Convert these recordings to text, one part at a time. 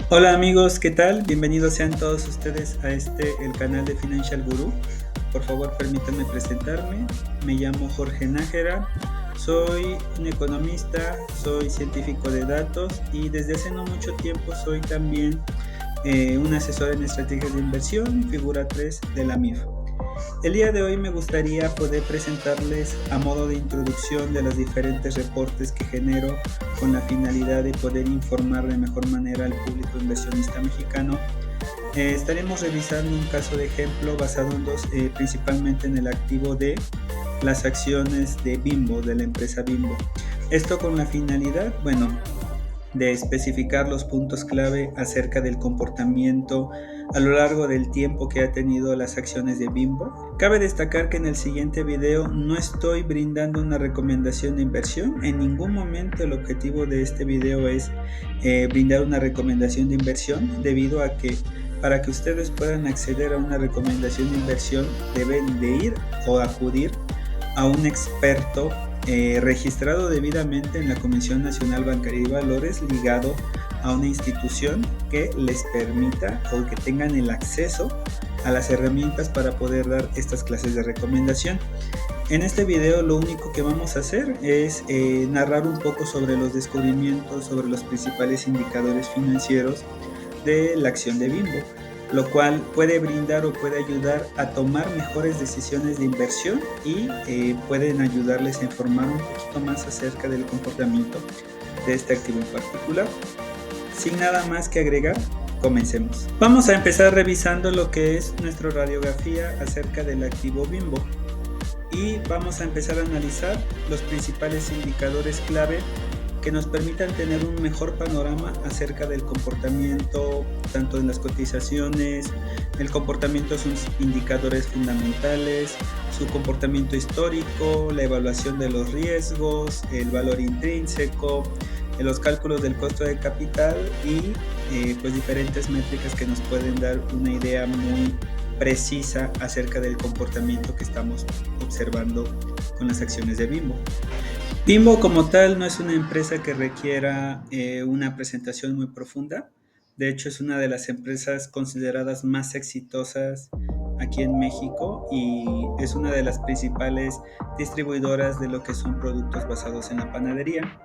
Hola amigos, ¿qué tal? Bienvenidos sean todos ustedes a el canal de Financial Guru. Por favor, permítanme presentarme. Me llamo Jorge Nájera, soy un economista, soy científico de datos y desde hace no mucho tiempo soy también un asesor en estrategias de inversión, figura 3 de la MIF. El día de hoy me gustaría poder presentarles a modo de introducción de los diferentes reportes que genero con la finalidad de poder informar de mejor manera al público inversionista mexicano. Estaremos revisando un caso de ejemplo basado principalmente en el activo de las acciones de Bimbo, de la empresa Bimbo. Esto con la finalidad, de especificar los puntos clave acerca del comportamiento a lo largo del tiempo que ha tenido las acciones de Bimbo. Cabe destacar que en el siguiente video no estoy brindando una recomendación de inversión. En ningún momento el objetivo de este video es brindar una recomendación de inversión, debido a que para que ustedes puedan acceder a una recomendación de inversión deben de ir o acudir a un experto registrado debidamente en la Comisión Nacional Bancaria y Valores, ligado a una institución que les permita o que tengan el acceso a las herramientas para poder dar estas clases de recomendación. En este video lo único que vamos a hacer es narrar un poco sobre los descubrimientos, sobre los principales indicadores financieros de la acción de Bimbo, lo cual puede brindar o puede ayudar a tomar mejores decisiones de inversión y pueden ayudarles a informar un poquito más acerca del comportamiento de este activo en particular. Sin nada más que agregar, comencemos. Vamos a empezar revisando lo que es nuestra radiografía acerca del activo Bimbo y vamos a empezar a analizar los principales indicadores clave que nos permitan tener un mejor panorama acerca del comportamiento, tanto en las cotizaciones, el comportamiento de sus indicadores fundamentales, su comportamiento histórico, la evaluación de los riesgos, el valor intrínseco, los cálculos del costo de capital y diferentes métricas que nos pueden dar una idea muy precisa acerca del comportamiento que estamos observando con las acciones de Bimbo. Bimbo como tal no es una empresa que requiera una presentación muy profunda. De hecho, es una de las empresas consideradas más exitosas aquí en México y es una de las principales distribuidoras de lo que son productos basados en la panadería.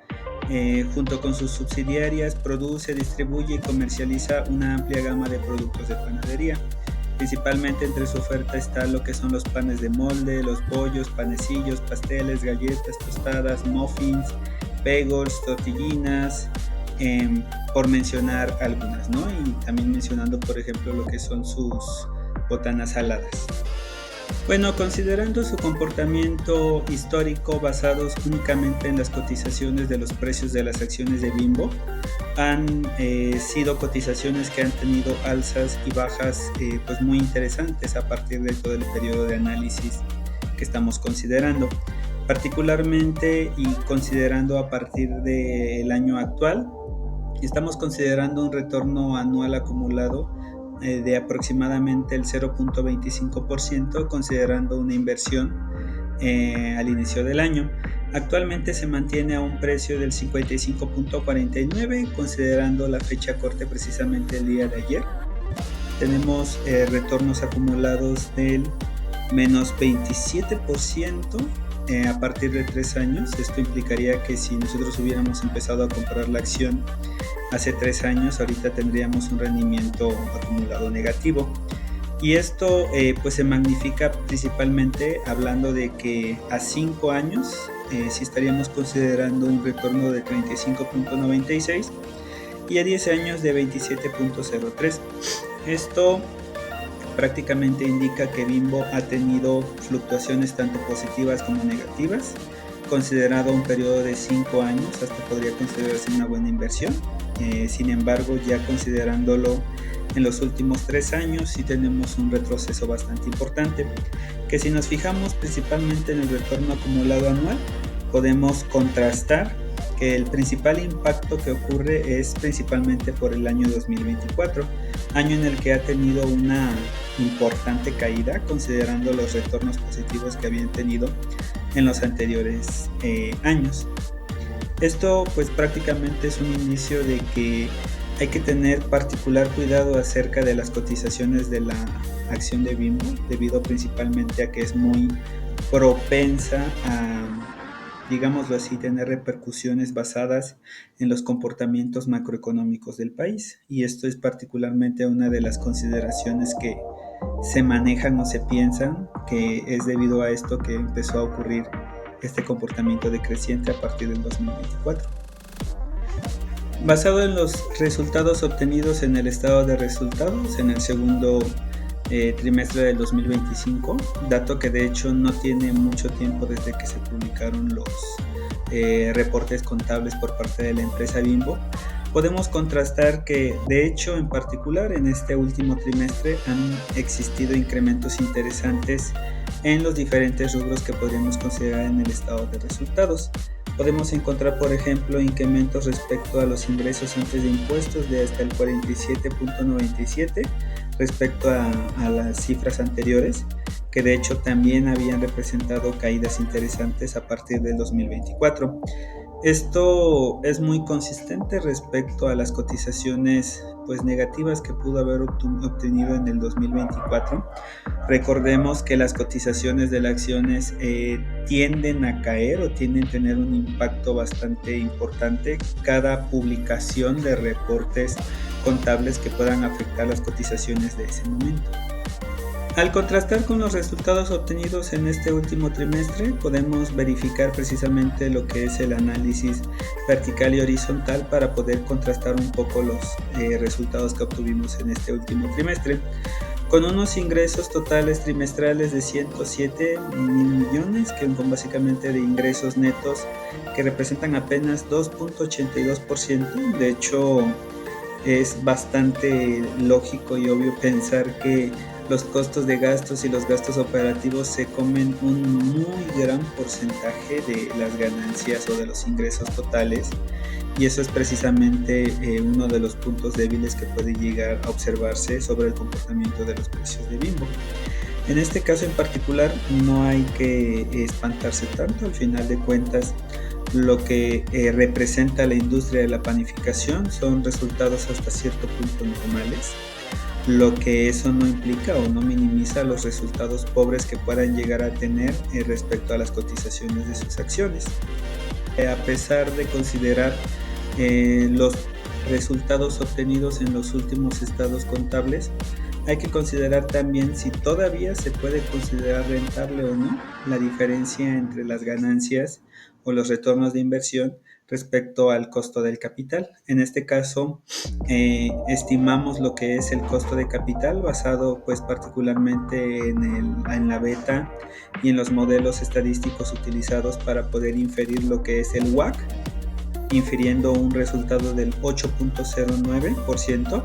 Junto con sus subsidiarias, produce, distribuye y comercializa una amplia gama de productos de panadería. Principalmente entre su oferta está lo que son los panes de molde, los bollos, panecillos, pasteles, galletas, tostadas, muffins, bagels, tortillinas, por mencionar algunas, ¿no? Y también mencionando, por ejemplo, lo que son sus botanas saladas. Considerando su comportamiento histórico basados únicamente en las cotizaciones de los precios de las acciones de Bimbo, han sido cotizaciones que han tenido alzas y bajas muy interesantes a partir de todo el periodo de análisis que estamos considerando. Particularmente y considerando a partir del año actual, estamos considerando un retorno anual acumulado de aproximadamente el 0.25%, considerando una inversión al inicio del año. Actualmente se mantiene a un precio del 55.49, considerando la fecha corte precisamente el día de ayer. Tenemos retornos acumulados del menos 27% a partir de 3 años. Esto implicaría que si nosotros hubiéramos empezado a comprar la acción hace 3 años, ahorita tendríamos un rendimiento acumulado negativo. Y esto se magnifica principalmente hablando de que a 5 años sí estaríamos considerando un retorno de 35.96 y a 10 años de 27.03. Esto prácticamente indica que Bimbo ha tenido fluctuaciones tanto positivas como negativas. Considerado un periodo de 5 años, hasta podría considerarse una buena inversión. Sin embargo, ya considerándolo en los últimos 3 años, sí tenemos un retroceso bastante importante, que si nos fijamos principalmente en el retorno acumulado anual, podemos contrastar que el principal impacto que ocurre es principalmente por el año 2024. año en el que ha tenido una importante caída considerando los retornos positivos que habían tenido en los anteriores años. Esto pues prácticamente es un indicio de que hay que tener particular cuidado acerca de las cotizaciones de la acción de Bimbo, debido principalmente a que es muy propensa a, digámoslo así, tener repercusiones basadas en los comportamientos macroeconómicos del país. Y esto es particularmente una de las consideraciones que se manejan o se piensan que es debido a esto que empezó a ocurrir este comportamiento decreciente a partir del 2024. Basado en los resultados obtenidos en el estado de resultados en el segundo trimestre del 2025, dato que de hecho no tiene mucho tiempo desde que se publicaron los reportes contables por parte de la empresa Bimbo, podemos contrastar que de hecho en particular en este último trimestre han existido incrementos interesantes en los diferentes rubros que podríamos considerar en el estado de resultados. Podemos encontrar, por ejemplo, incrementos respecto a los ingresos antes de impuestos de hasta el 47.97 respecto a las cifras anteriores, que de hecho también habían representado caídas interesantes a partir del 2024. Esto es muy consistente respecto a las cotizaciones pues negativas que pudo haber obtenido en el 2024. Recordemos que las cotizaciones de las acciones tienden a caer o tienden a tener un impacto bastante importante cada publicación de reportes contables que puedan afectar las cotizaciones de ese momento. Al contrastar con los resultados obtenidos en este último trimestre, podemos verificar precisamente lo que es el análisis vertical y horizontal para poder contrastar un poco los resultados que obtuvimos en este último trimestre, con unos ingresos totales trimestrales de 107 mil millones, que son básicamente de ingresos netos que representan apenas 2.82%. De hecho, es bastante lógico y obvio pensar que los costos de gastos y los gastos operativos se comen un muy gran porcentaje de las ganancias o de los ingresos totales, y eso es precisamente uno de los puntos débiles que puede llegar a observarse sobre el comportamiento de los precios de Bimbo. En este caso en particular no hay que espantarse tanto. Al final de cuentas, lo que representa la industria de la panificación son resultados hasta cierto punto normales, lo que eso no implica o no minimiza los resultados pobres que puedan llegar a tener respecto a las cotizaciones de sus acciones. A pesar de considerar los resultados obtenidos en los últimos estados contables, hay que considerar también si todavía se puede considerar rentable o no la diferencia entre las ganancias o los retornos de inversión respecto al costo del capital. En este caso, estimamos lo que es el costo de capital basado pues particularmente en la beta y en los modelos estadísticos utilizados para poder inferir lo que es el WACC, infiriendo un resultado del 8.09%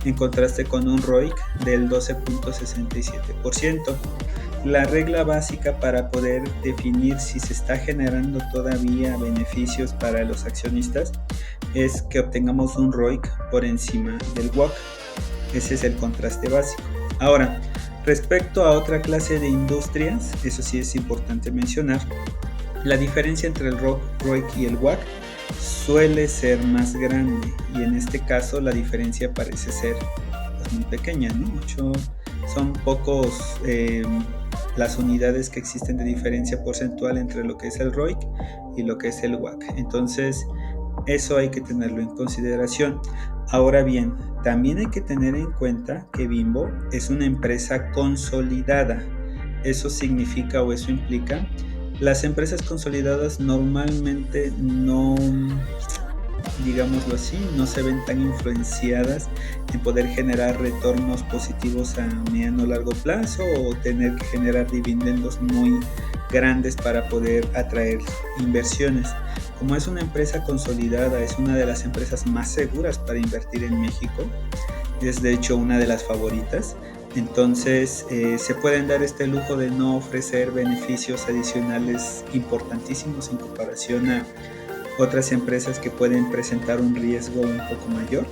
en contraste con un ROIC del 12.67%. La regla básica para poder definir si se está generando todavía beneficios para los accionistas es que obtengamos un ROIC por encima del WACC. Ese es el contraste básico. Ahora, respecto a otra clase de industrias, eso sí es importante mencionar, la diferencia entre el ROIC y el WACC suele ser más grande, y en este caso la diferencia parece ser pues, muy pequeña, ¿no? Son pocos las unidades que existen de diferencia porcentual entre lo que es el ROIC y lo que es el WACC. Entonces, eso hay que tenerlo en consideración. Ahora bien, también hay que tener en cuenta que Bimbo es una empresa consolidada. Eso significa o eso implica, las empresas consolidadas normalmente no, digámoslo así, no se ven tan influenciadas en poder generar retornos positivos a mediano o largo plazo o tener que generar dividendos muy grandes para poder atraer inversiones. Como es una empresa consolidada, es una de las empresas más seguras para invertir en México, es de hecho una de las favoritas. Entonces se pueden dar este lujo de no ofrecer beneficios adicionales importantísimos en comparación a otras empresas que pueden presentar un riesgo un poco mayor.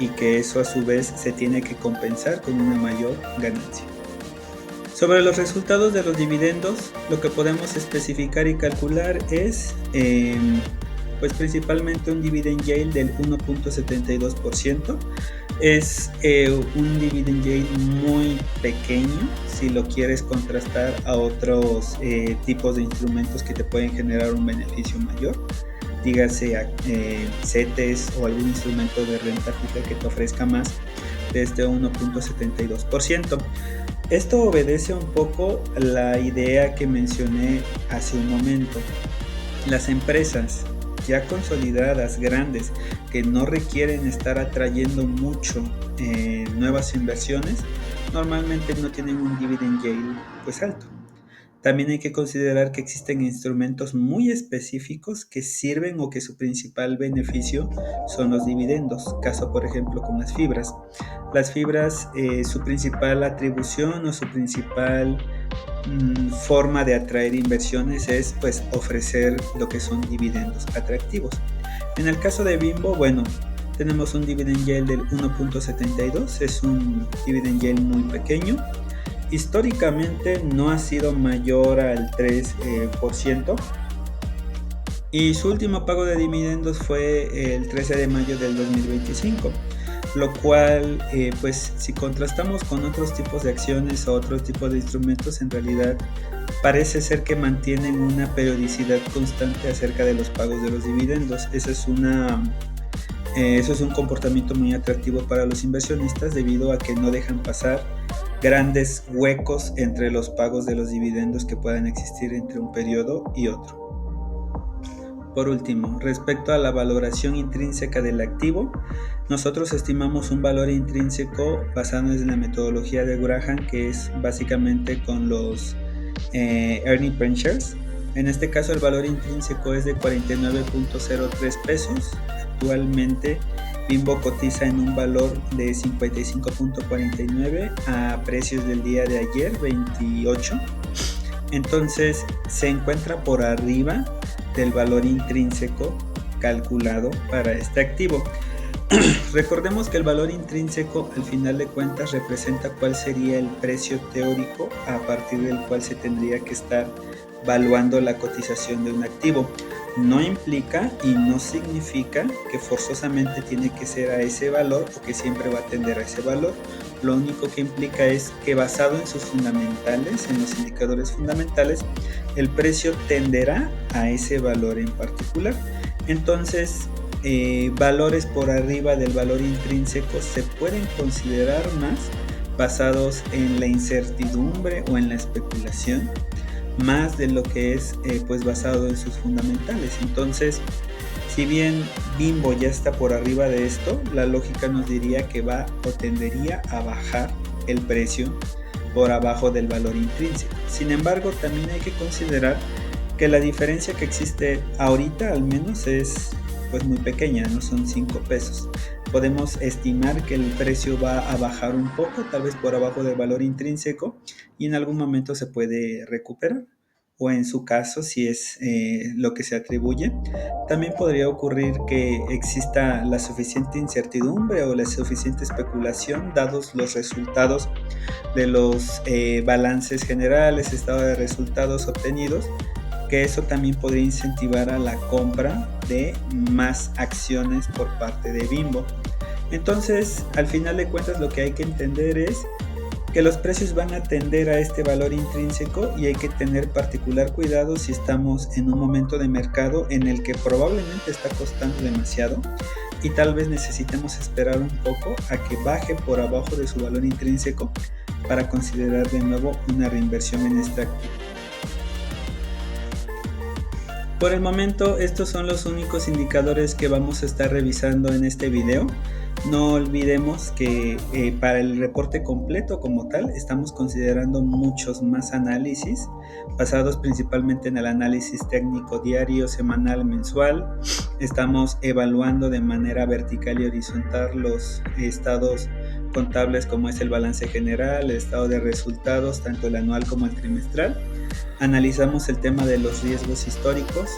y que eso a su vez se tiene que compensar con una mayor ganancia. Sobre los resultados de los dividendos, lo que podemos especificar y calcular es pues principalmente un dividend yield del 1.72%. Es un dividend yield muy pequeño si lo quieres contrastar a otros tipos de instrumentos que te pueden generar un beneficio mayor, dígase CETES o algún instrumento de renta fija que te ofrezca más de este 1.72%. Esto obedece un poco a la idea que mencioné hace un momento. Las empresas ya consolidadas, grandes, que no requieren estar atrayendo mucho nuevas inversiones, normalmente no tienen un dividend yield pues alto. También hay que considerar que existen instrumentos muy específicos que sirven o que su principal beneficio son los dividendos. Caso, por ejemplo, con las fibras. Las fibras, su principal atribución o su principal forma de atraer inversiones es pues ofrecer lo que son dividendos atractivos. En el caso de Bimbo, bueno, tenemos un dividend yield del 1.72, es un dividend yield muy pequeño. Históricamente no ha sido mayor al 3%, y su último pago de dividendos fue el 13 de mayo del 2025, lo cual pues si contrastamos con otros tipos de acciones o otros tipos de instrumentos, en realidad parece ser que mantienen una periodicidad constante acerca de los pagos de los dividendos. Eso es un comportamiento muy atractivo para los inversionistas debido a que no dejan pasar grandes huecos entre los pagos de los dividendos que puedan existir entre un periodo y otro. Por último, respecto a la valoración intrínseca del activo, nosotros estimamos un valor intrínseco basado en la metodología de Graham, que es básicamente con los earning per shares. En este caso el valor intrínseco es de 49.03 pesos. Actualmente Bimbo cotiza en un valor de 55.49 a precios del día de ayer, 28. Entonces se encuentra por arriba del valor intrínseco calculado para este activo. Recordemos que el valor intrínseco al final de cuentas representa cuál sería el precio teórico a partir del cual se tendría que estar valuando la cotización de un activo. No implica y no significa que forzosamente tiene que ser a ese valor o que siempre va a tender a ese valor. Lo único que implica es que basado en sus fundamentales, en los indicadores fundamentales, el precio tenderá a ese valor en particular. Entonces, valores por arriba del valor intrínseco se pueden considerar más basados en la incertidumbre o en la especulación, más de lo que es pues basado en sus fundamentales. Entonces, si bien Bimbo ya está por arriba de esto, la lógica nos diría que va o tendería a bajar el precio por abajo del valor intrínseco. Sin embargo, también hay que considerar que la diferencia que existe ahorita al menos es pues muy pequeña, no son 5 pesos. Podemos estimar que el precio va a bajar un poco, tal vez por abajo del valor intrínseco, y en algún momento se puede recuperar, o en su caso, si es lo que se atribuye, también podría ocurrir que exista la suficiente incertidumbre o la suficiente especulación dados los resultados de los balances generales, estado de resultados obtenidos, que eso también podría incentivar a la compra de más acciones por parte de Bimbo. Entonces, al final de cuentas, lo que hay que entender es que los precios van a tender a este valor intrínseco y hay que tener particular cuidado si estamos en un momento de mercado en el que probablemente está costando demasiado y tal vez necesitemos esperar un poco a que baje por abajo de su valor intrínseco para considerar de nuevo una reinversión en este activo. Por el momento, estos son los únicos indicadores que vamos a estar revisando en este video. No olvidemos que para el reporte completo como tal estamos considerando muchos más análisis basados principalmente en el análisis técnico diario, semanal, mensual. Estamos evaluando de manera vertical y horizontal los estados contables como es el balance general, el estado de resultados, tanto el anual como el trimestral. Analizamos el tema de los riesgos históricos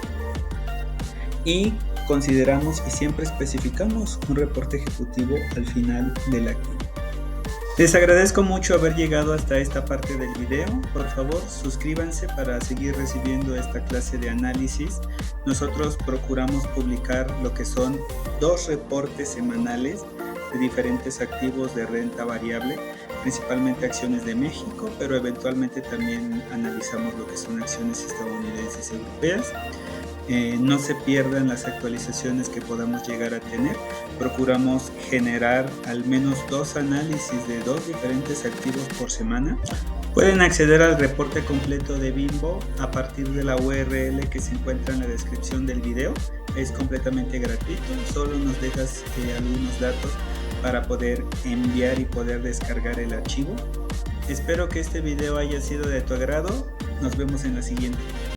y consideramos y siempre especificamos un reporte ejecutivo al final del activo. Les agradezco mucho haber llegado hasta esta parte del video. Por favor, suscríbanse para seguir recibiendo esta clase de análisis. Nosotros procuramos publicar lo que son 2 reportes semanales de diferentes activos de renta variable, principalmente acciones de México, pero eventualmente también analizamos lo que son acciones estadounidenses y europeas. No se pierdan las actualizaciones que podamos llegar a tener. Procuramos generar al menos 2 análisis de 2 diferentes activos por semana. Pueden acceder al reporte completo de Bimbo a partir de la URL que se encuentra en la descripción del video. Es completamente gratuito, solo nos dejas algunos datos para poder enviar y poder descargar el archivo. Espero que este video haya sido de tu agrado. Nos vemos en la siguiente.